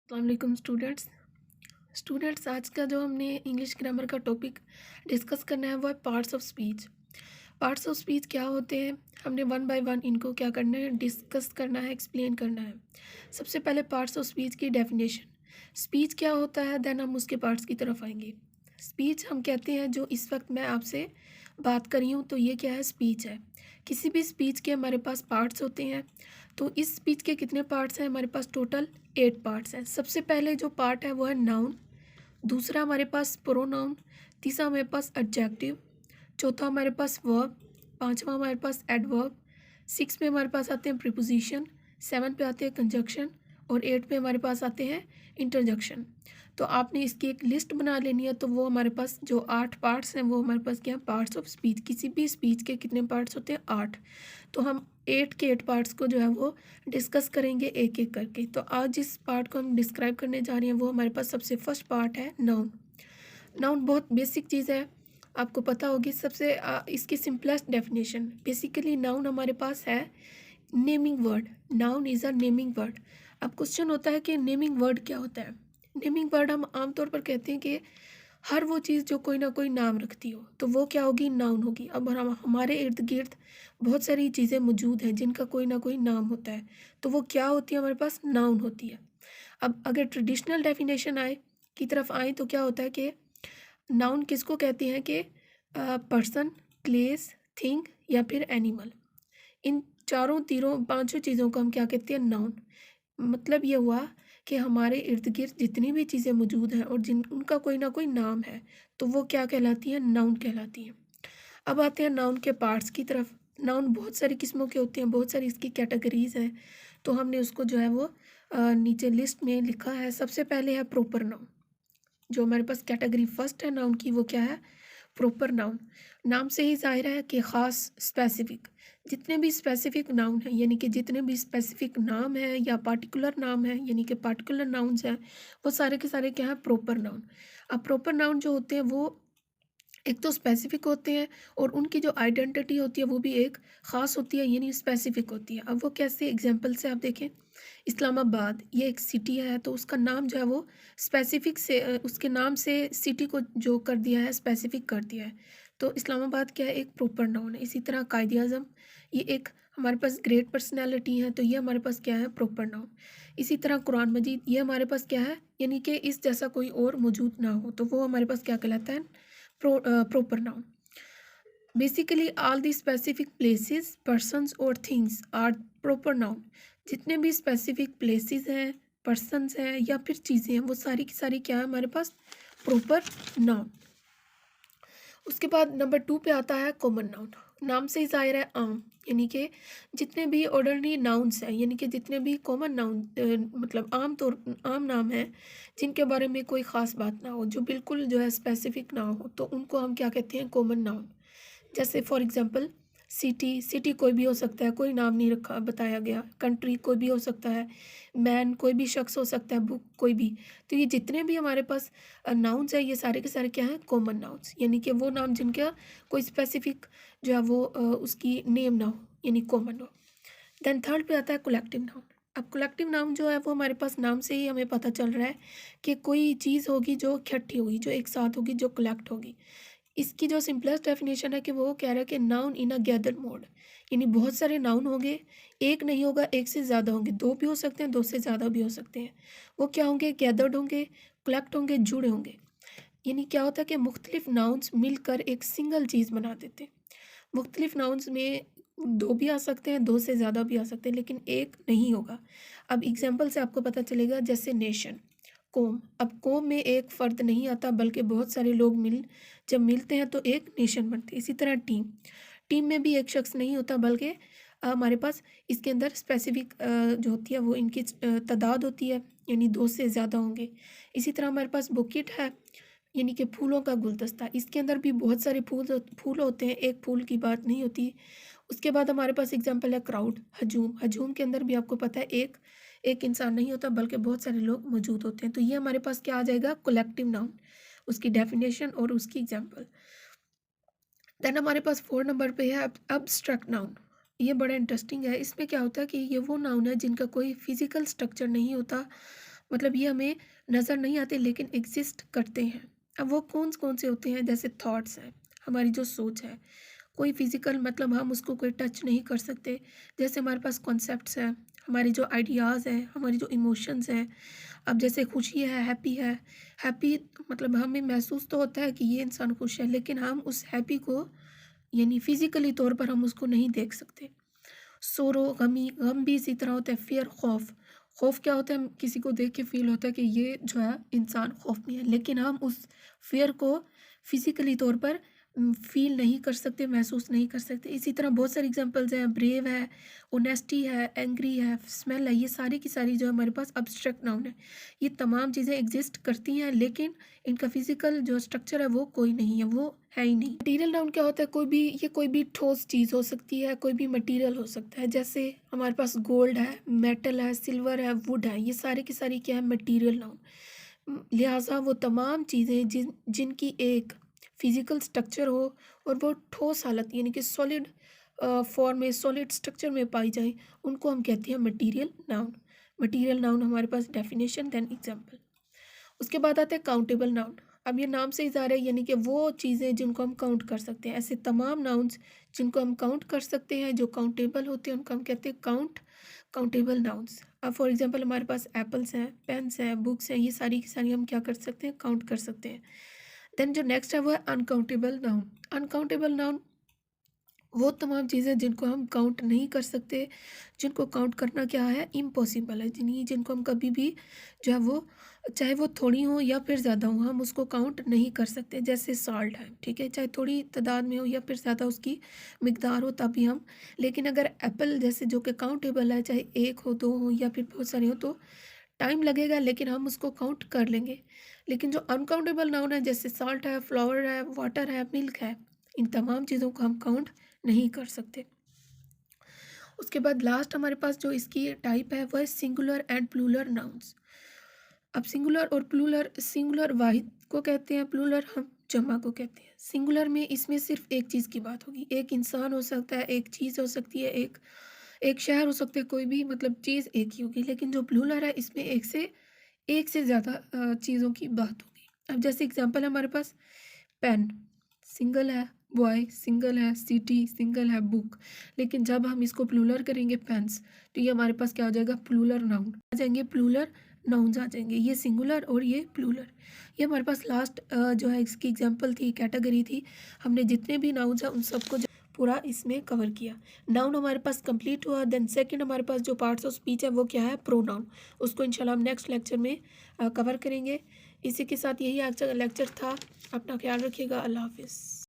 अस्सलाम स्टूडेंट्स। आज का जो हमने इंग्लिश ग्रामर का टॉपिक डिस्कस करना है वो है parts of speech. Parts of speech क्या होते हैं, हमने वन बाय वन इनको क्या करना है, डिस्कस करना है, एक्सप्लेन करना है। सबसे पहले पार्ट्स ऑफ स्पीच की डेफिनेशन, स्पीच क्या होता है, देन हम उसके पार्ट्स की तरफ आएंगे। स्पीच हम कहते हैं जो इस वक्त मैं आपसे बात कर रही हूँ, तो ये क्या है, स्पीच है। किसी भी स्पीच के हमारे पास पार्ट्स होते हैं। तो इस स्पीच के कितने पार्ट्स हैं, हमारे पास टोटल 8 पार्ट्स हैं। सबसे पहले जो पार्ट है वो है नाउन, दूसरा हमारे पास प्रोनाउन, तीसरा हमारे पास एडजेक्टिव, चौथा हमारे पास वर्ब, पांचवा हमारे पास एडवर्ब, सिक्स पे हमारे पास आते हैं प्रीपोजिशन, सेवन पे आते हैं कंजक्शन और एट पे हमारे पास आते हैं इंटरजेक्शन। तो आपने इसकी एक लिस्ट बना लेनी है। तो वो हमारे पास जो 8 पार्ट्स हैं वो हमारे पास क्या है, पार्ट्स ऑफ स्पीच। किसी भी स्पीच के कितने पार्ट्स होते हैं, 8। तो हम 8 के 8 पार्ट्स को जो है वो डिस्कस करेंगे एक एक करके। तो आज जिस पार्ट को हम डिस्क्राइब करने जा रहे हैं वो हमारे पास सबसे फर्स्ट पार्ट है नाउन। नाउन बहुत बेसिक चीज़ है, आपको पता होगी। सबसे इसकी सिंपलेस्ट डेफिनेशन, बेसिकली नाउन हमारे पास है naming word. Noun is a naming word. अब क्वेश्चन होता है कि नेमिंग वर्ड क्या होता है। नेमिंग वर्ड हम आमतौर पर कहते हैं कि हर वो चीज़ जो कोई ना कोई नाम रखती हो तो वो क्या होगी, नाउन होगी। अब हम हमारे इर्द गिर्द बहुत सारी चीज़ें मौजूद हैं जिनका कोई ना कोई नाम होता है, तो वो क्या होती है, हमारे पास नाउन होती है। अब अगर ट्रेडिशनल डेफिनेशन आए की तरफ आए तो क्या होता है कि नाउन किसको कहते हैं कि पर्सन, प्लेस, थिंग या फिर एनिमल। इन चारों तीरों पांचों चीज़ों को हम क्या कहते हैं, नाउन। मतलब ये हुआ कि हमारे इर्द गिर्द जितनी भी चीज़ें मौजूद हैं और जिन उनका कोई ना कोई नाम है तो वो क्या कहलाती हैं, नाउन कहलाती हैं। अब आते हैं नाउन के पार्ट्स की तरफ। नाउन बहुत सारी किस्मों के होते हैं, बहुत सारी इसकी कैटेगरीज हैं। तो हमने उसको जो है वो नीचे लिस्ट में लिखा है। सबसे पहले है प्रॉपर नाउन। जो हमारे पास कैटेगरी फर्स्ट है नाउन की वो क्या है, प्रॉपर नाउन। नाम से ही जाहिर है कि ख़ास, स्पेसिफिक। जितने भी स्पेसिफिक नाउन हैं, यानी कि जितने भी स्पेसिफिक नाम है या पार्टिकुलर नाम है, यानी कि पार्टिकुलर नाउन्स हैं, वो सारे के सारे क्या है, प्रॉपर नाउन। अब प्रॉपर नाउन जो होते हैं वो एक तो स्पेसिफिक होते हैं और उनकी जो आइडेंटिटी होती है वो भी एक ख़ास होती है, यानी स्पेसिफिक होती है। अब वो कैसे, एग्जांपल से आप देखें, इस्लामाबाद ये एक सिटी है तो उसका नाम जो है वो स्पेसिफिक से उसके नाम से सिटी को जो कर दिया है, स्पेसिफिक कर दिया है। तो इस्लामाबाद क्या है, एक प्रॉपर नाउन है। इसी तरह कायद आज़म, ये एक हमारे पास ग्रेट पर्सनैलिटी है, तो ये हमारे पास क्या है, प्रॉपर नाउन। इसी तरह कुरान मजीद, ये हमारे पास क्या है, यानी कि इस जैसा कोई और मौजूद ना हो, तो वो हमारे पास क्या कहलाता है, proper noun. Basically, all the specific places, persons or things are proper noun. जितने भी specific places हैं, persons हैं या फिर चीज़ें हैं, वो सारी की सारी क्या है, हमारे पास proper noun। उसके बाद नंबर 2 पे आता है कॉमन नाउन। नाम से ही जाहिर है आम, यानी कि जितने भी ऑर्डिनरी नाउन्स हैं, यानी कि जितने भी कॉमन नाउन मतलब आम नाम हैं जिनके बारे में कोई ख़ास बात ना हो, जो बिल्कुल जो है स्पेसिफिक ना हो, तो उनको हम क्या कहते हैं, कॉमन नाउन। जैसे फॉर एग्जांपल सिटी, सिटी कोई भी हो सकता है, कोई नाम नहीं रखा बताया गया। कंट्री कोई भी हो सकता है, मैन कोई भी शख्स हो सकता है, बुक कोई भी। तो ये जितने भी हमारे पास नाउन्स है, ये सारे के सारे क्या हैं, कॉमन नाउन्स, यानी कि वो नाम जिनका कोई स्पेसिफिक जो है वो उसकी नेम ना हो, यानी कॉमन हो। देन थर्ड पे आता है कलेक्टिव नाउन। अब कलेक्टिव नाउन जो है वो हमारे पास नाम से ही हमें पता चल रहा है कि कोई चीज़ होगी जो इकट्ठी होगी, जो एक साथ होगी, जो कलेक्ट होगी। इसकी जो सिंपलेस्ट डेफिनेशन है कि वो कह रहा है कि noun in a gathered mode, यानी बहुत सारे नाउन होंगे, एक नहीं होगा, एक से ज़्यादा होंगे, दो भी हो सकते हैं, दो से ज़्यादा भी हो सकते हैं। वो क्या होंगे, गैदर्ड होंगे, कलेक्ट होंगे, जुड़े होंगे। यानी क्या होता है कि मुख्तलिफ नाउन्स मिलकर एक सिंगल चीज़ बना देते हैं। मुख्तलिफ नाउन्स में दो भी आ सकते हैं, दो से ज़्यादा भी आ सकते हैं, लेकिन एक नहीं होगा। अब एग्जाम्पल से आपको पता चलेगा, जैसे नेशन, कौम। अब कौम में एक फ़र्द नहीं आता बल्कि बहुत सारे लोग जब मिलते हैं तो एक नेशन बनती है। इसी तरह टीम, टीम में भी एक शख्स नहीं होता बल्कि हमारे पास इसके अंदर स्पेसिफिक जो होती है वो इनकी तादाद होती है, यानी दो से ज़्यादा होंगे। इसी तरह हमारे पास बुकेट है, यानी कि फूलों का गुलदस्ता। इसके अंदर भी बहुत सारे फूल होते हैं, एक फूल की बात नहीं होती। उसके बाद हमारे पास एग्जांपल है क्राउड, हजूम। हजूम के अंदर भी आपको पता है एक एक इंसान नहीं होता बल्कि बहुत सारे लोग मौजूद होते हैं। तो ये हमारे पास क्या आ जाएगा, कलेक्टिव नाउन, उसकी डेफिनेशन और उसकी एग्जांपल। देन हमारे पास 4 नंबर पे है अब्स्ट्रैक्ट नाउन। ये बड़ा इंटरेस्टिंग है। इसमें क्या होता है कि ये वो नाउन है जिनका कोई फिजिकल स्ट्रक्चर नहीं होता मतलब ये हमें नज़र नहीं आते लेकिन एग्जिस्ट करते हैं। अब वो कौन कौन से होते हैं, जैसे थॉट्स हैं, हमारी जो सोच है, कोई फिजिकल मतलब हम उसको कोई टच नहीं कर सकते। जैसे हमारे पास कॉन्सेप्ट्स हैं, हमारी जो आइडियाज़ हैं, हमारी जो इमोशंस हैं। अब जैसे खुशी है, हैप्पी मतलब हमें महसूस तो होता है कि ये इंसान खुश है, लेकिन हम उस हैप्पी को यानी फिजिकली तौर पर हम उसको नहीं देख सकते। सोरो गम भी इसी तरह होता है। फ़ियर खौफ़ क्या होता है, हम किसी को देख के फ़ील होता है कि ये जो है इंसान खौफ़ में है, लेकिन हम उस फ़ियर को फ़िज़िकली तौर पर फ़ील नहीं कर सकते, महसूस नहीं कर सकते। इसी तरह बहुत सारी एग्ज़ाम्पल्स हैं, ब्रेव है, ऑनेस्टी है, एंग्री है, स्मेल है, ये सारी की सारी जो हमारे पास एब्स्ट्रैक्ट नाउन है। ये तमाम चीज़ें एग्ज़िस्ट करती हैं, लेकिन इनका फ़िज़िकल जो स्ट्रक्चर है वो कोई नहीं है, वो है ही नहीं। मटीरियल नाउन क्या होता है, कोई भी ठोस चीज़ हो सकती है, कोई भी मटीरियल हो सकता है। जैसे हमारे पास गोल्ड है, मेटल है, सिल्वर है, वुड है, ये सारी की सारी क्या है, मटीरियल नाउन। लिहाजा वो तमाम चीज़ें जिनकी एक फिजिकल स्ट्रक्चर हो और वो ठोस हालत यानी कि सॉलिड फॉर्म में, सॉलिड स्ट्रक्चर में पाई जाए, उनको हम कहते हैं मटीरियल नाउन। मटीरियल नाउन हमारे पास डेफिनेशन देन एग्जाम्पल। उसके बाद आता है काउंटेबल नाउन। अब ये नाम से ही ज़ाहिर है, यानी कि वो चीज़ें जिनको हम काउंट कर सकते हैं। ऐसे तमाम नाउन्स जिनको हम काउंट कर सकते हैं, जो काउंटेबल होते हैं, उनको हम कहते हैं काउंटेबल नाउन्स। अब फॉर एग्जांपल हमारे पास एप्पल्स हैं, पेन्स हैं, बुक्स हैं, ये सारी की सारी हम क्या कर सकते हैं, काउंट कर सकते हैं। देन जो नेक्स्ट है वो है अनकाउंटेबल नाउन। अनकाउंटेबल नाउन वो तमाम चीज़ें जिनको हम काउंट नहीं कर सकते, जिनको काउंट करना क्या है, इम्पॉसिबल है, जिनको हम कभी भी जो है वो, चाहे वो थोड़ी हो या फिर ज़्यादा हो, हम उसको काउंट नहीं कर सकते। जैसे साल्ट है, ठीक है, चाहे थोड़ी तादाद में हो या फिर ज़्यादा उसकी मिकदार हो तभी हम। लेकिन अगर एप्पल जैसे जो कि काउंटेबल है, चाहे एक हो, दो हो या फिर बहुत सारे हो, तो टाइम लगेगा लेकिन हम उसको काउंट कर लेंगे। लेकिन जो अनकाउंटेबल नाउन है, जैसे साल्ट है, फ्लावर है, वाटर है, मिल्क है, इन तमाम चीज़ों को हम काउंट नहीं कर सकते। उसके बाद लास्ट हमारे पास जो इसकी टाइप है वो है सिंगुलर एंड प्लूरल नाउन्स। अब सिंगुलर और प्लूरल, सिंगुलर वाहिद को कहते हैं, प्लूरल हम जमा को कहते हैं। सिंगुलर में इसमें सिर्फ एक चीज़ की बात होगी, एक इंसान हो सकता है, एक चीज़ हो सकती है, एक एक शहर हो सकता है, कोई भी मतलब चीज़ एक ही होगी। लेकिन जो प्लूरल है इसमें एक से ज़्यादा चीज़ों की बात होगी। अब जैसे एग्जांपल है हमारे पास, पेन सिंगल है, बॉय सिंगल है, सिटी सिंगल है, बुक। लेकिन जब हम इसको प्लूरल करेंगे पेन्स, तो ये हमारे पास क्या हो जाएगा, प्लूरल नाउन आ जाएंगे, प्लूरल नाउन्स आ जाएंगे। ये सिंगुलर और ये प्लूरल। ये हमारे पास लास्ट जो है इसकी एग्जांपल थी, कैटेगरी थी। हमने जितने भी नाउन्स हैं उन सबको पूरा इसमें कवर किया। नाउन हमारे पास कंप्लीट हुआ। देन सेकंड हमारे पास जो पार्ट्स ऑफ स्पीच है वो क्या है, प्रोनाउन। उसको इंशाल्लाह हम नेक्स्ट लेक्चर में कवर करेंगे। इसी के साथ यही आज का लेक्चर था। अपना ख्याल रखिएगा। अल्लाह हाफिज़।